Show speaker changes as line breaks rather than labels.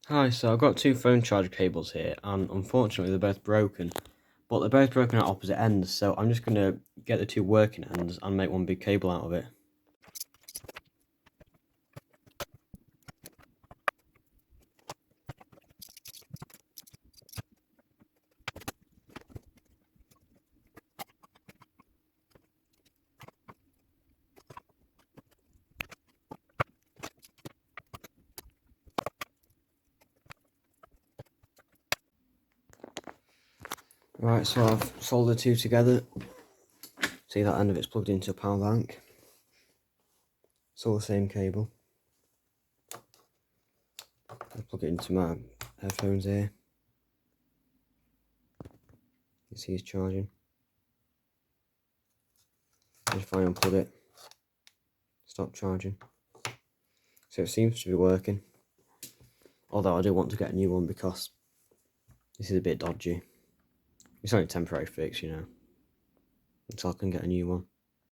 Hi, so I've got two phone charger cables here, and unfortunately they're both broken. But they're both broken at opposite ends, so I'm just going to get the two working ends and make one big cable out of it. Right, so I've soldered the two together. See, that end of it's plugged into a power bank. It's all the same cable. I plug it into my headphones here. You see it's charging. If I unplug it, stop charging. So it seems to be working. Although I do want to get a new one because this is a bit dodgy. It's only a temporary fix, until I can get a new one.